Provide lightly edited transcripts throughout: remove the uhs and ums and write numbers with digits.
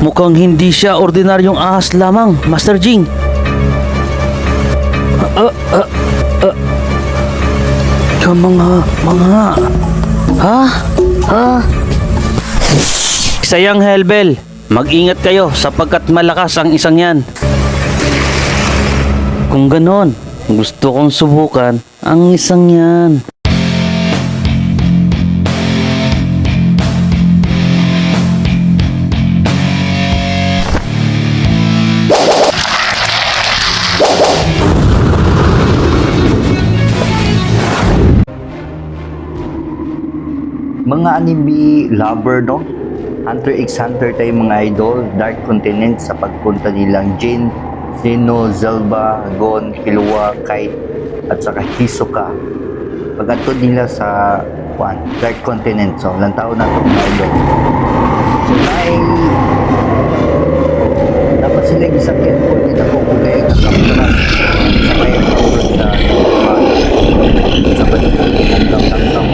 Mukhang hindi siya ordinaryong ahas lamang, Master Jing. Yung mga... Ha? Sayang, Helbel. Mag-ingat kayo sapagkat malakas ang isang yan. Kung ganon, gusto kong subukan ang isang yan. Mga anime lover, no? Hunter x Hunter tayo mga idol. Dark Continent sa pagpunta nilang Jin, Zeno, Zelba, Gon, Killua, Kite, at saka Hisoka. Pagkatod nila sa Dark Continent. So, ilang taon na ito mga idol. So, dapat sila gisakyan po dito po kung kaya kakamdaman sa kaya kaurot sa pagkakang.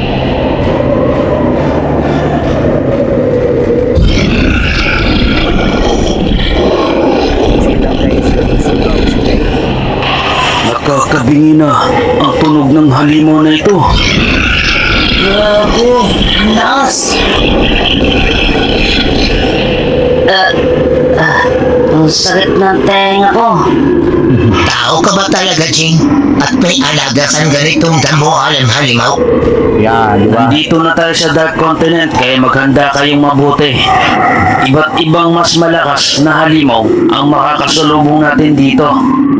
Nakakabingi na ang tunog ng halimaw na ito. Grabe, lakas! Ang sakit ng tenga ko. Tao ka ba talaga, Jing? At may alaga kang ganitong damuhalang halimaw? Yan, di ba? Nandito na tayo sa Dark Continent kaya maghanda kayong mabuti. Iba't ibang mas malakas na halimaw ang makakasalubong natin dito.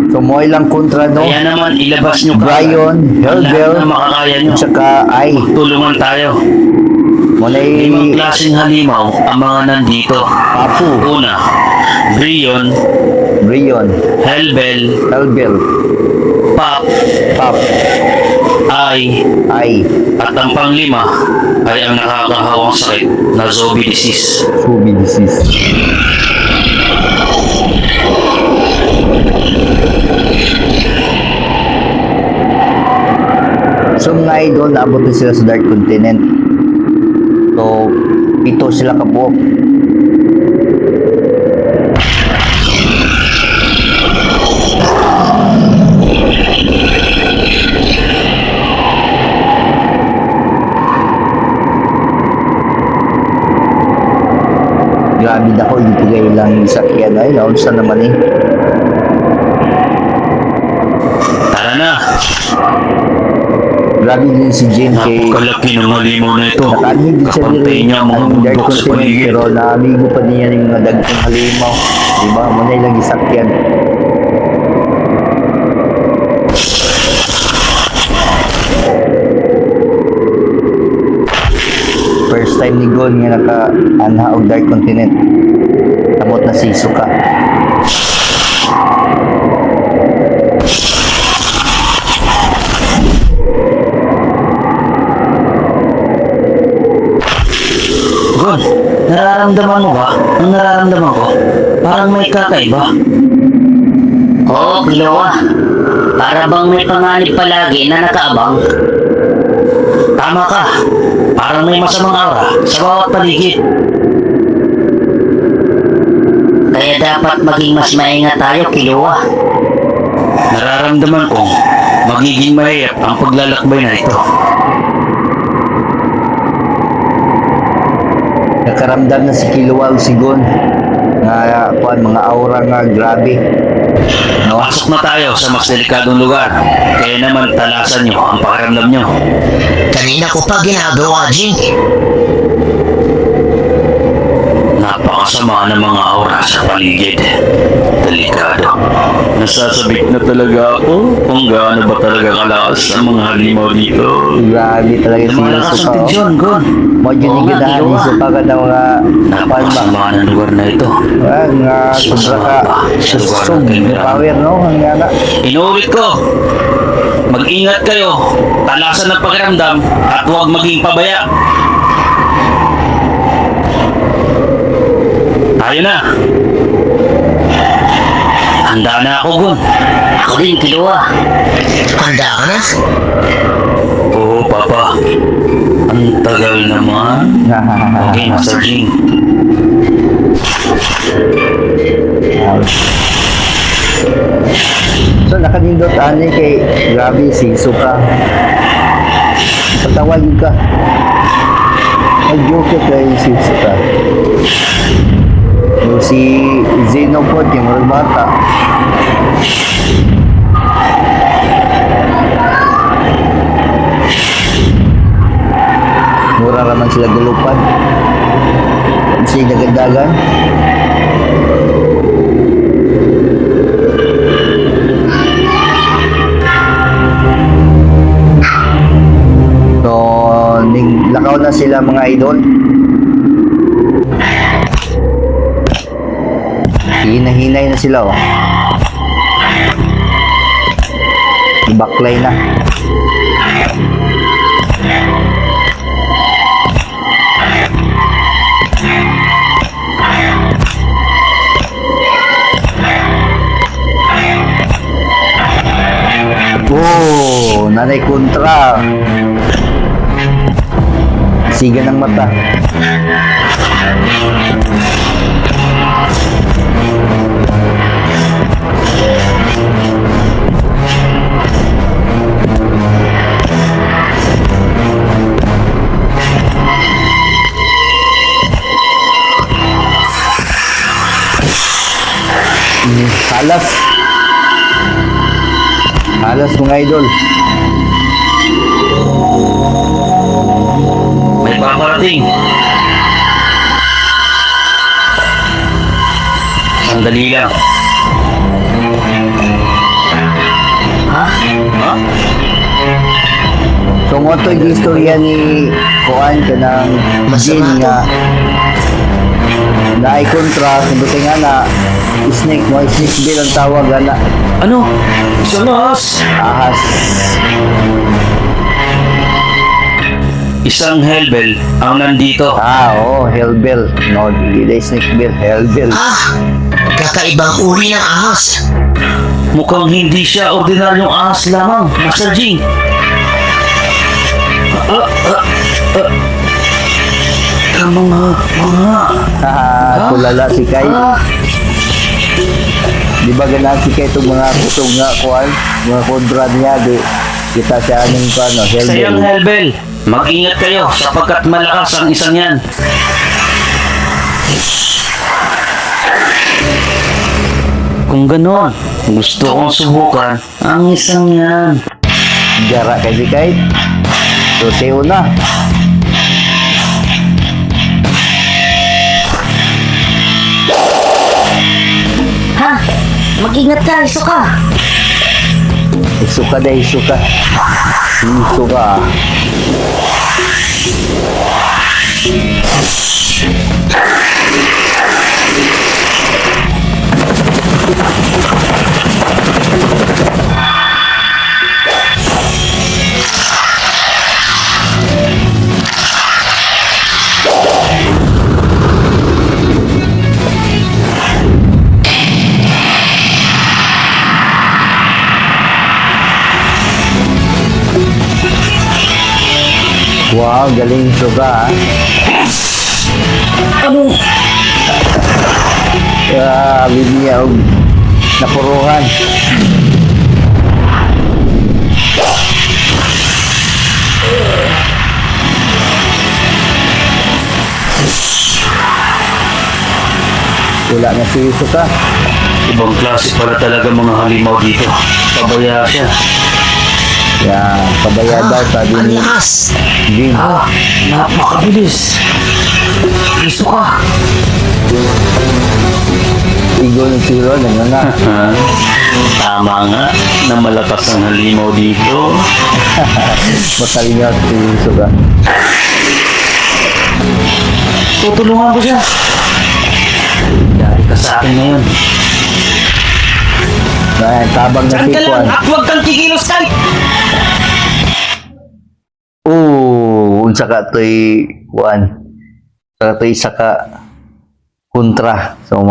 So, mo ilang kontra, no? Kaya naman ilabas nyo Brian, ang lahat Helbel, na makakaya nyo. at saka Ai. Tulungan tayo. Mo na Limang klaseng halimaw ang mga nandito. Papu, Una, Brion, Brion, Helbel, Helbel, Pop, Pop, Ai, Ai, at ang panglima ay ang nakakahawang sakit na zombie disease. Subi disease. So mga idol, naabot na sila sa Dark Continent. So, ito sila kabuok. Grabe na ko, dito kayo lang sakyan. Ay, naunsa naman eh. Tara na! Grabe din si Jin kay Napakalaki ng halimaw na ito. nakaamig din siya Kapantay niya ang mga ang Dark bundok sa Continent, paligid. pero naamigo pa niya yung mga dagkong halimaw. Diba? Muna ilang isakyan. First time ni Gon nga naka-anha og Dark Continent. Tamot na si Hisoka. Gon, nararamdaman mo ba? Ang nararamdaman ko, parang may kakaiba. Oo, Killua. Para bang may panganib palagi na nakaabang. Tama ka, parang may masamang aura sa bawat paligid. Kaya dapat maging mas maingat tayo, Killua. Nararamdaman kong magiging mahirap ang paglalakbay na ito. Nakaramdam na si Killua ug si Gon nga mga aura nga grabe. Nawasok na tayo sa mas delikadong lugar. Kaya naman talasan nyo ang pakiramdam nyo. Kanina ko pa ginagawa, Jing. Napakasama ng mga aura sa paligid. Delikado. Nasasabik na talaga ako kung gaano ba talaga kalakas ang mga halimaw dito. Grabe talaga si Malakas ang Hisoka. tensyon, Gon. Modyo Oo ni nga, ganahan Killua. Hisoka ka na mga Napakasama ng lugar na ito. nga sobra ka susog na power, no? Ang nga Inuulit ko, mag-ingat kayo, talasan ng pakiramdam at huwag maging pabaya. Tayo na. Handa na ako, Gon. Ako din, Killua. Handa ka na? Oo, Papa. Ang tagal naman. Okay, Master Jing. So nakanindot ani kay grabe si Suka. Patawag ka. Mag-joke kay si Suka. Yung si Zeno po, yung mga bata. Mura naman sila galupad. Kasi dagandagan. So, lakaw na sila mga idol. Hinahinay na sila, oh. Baklay na. Oh, nanay kontra. Siga ng mata. Halas. Halas mga idol. May paparating. Sandali lang. Ha? Ha? So mo to yung istorya ni Kuan ka ng Jin Masama to. nga na ay kontra kumbuti nga na snake mo, snake bill ang tawag na Ano? Isang ahas. ahas. Isang hellbell ang nandito. Oo, hellbell. No, hindi snake bill, hellbell. Ah, kakaibang uri ng ahas. Mukhang hindi siya ordinaryong ahas lamang, Master Jing. Mga Haha, tulala si Kai. Di ba ganaan si Kai itong mga kusog nga kuan, mga kontra niya, di kita siya anong kuan, no, Sayang hellbell. hellbell. Mag-ingat kayo sapagkat malakas ang isang yan. Kung ganon, gusto kong subukan ang isang yan. Jara kay si Kai. So, sayo na. Ha? Mag-ingat ka, Isuka. Isuka na isuka. Isuka. Wow, galing suka, ha? Anong? Grabe niya, oh. Napuruhan. Wala na si suka. Ibang klase pala talaga mga halimaw dito. Pabaya siya. Yan, pabaya daw sabi Ang ni lakas. Jin. Napakabilis. Isuka. Igol ng siro, ano na. Tama nga na malakas ang halimaw dito. Matalinga si suka. Tutulungan ko siya. Dari ka sa akin ngayon. Ayan, tabang na Saan si ka lang Kwan. at huwag kang kikilos kahit. Unsa ka to'y Kwan. Saka to'y saka kontra. So,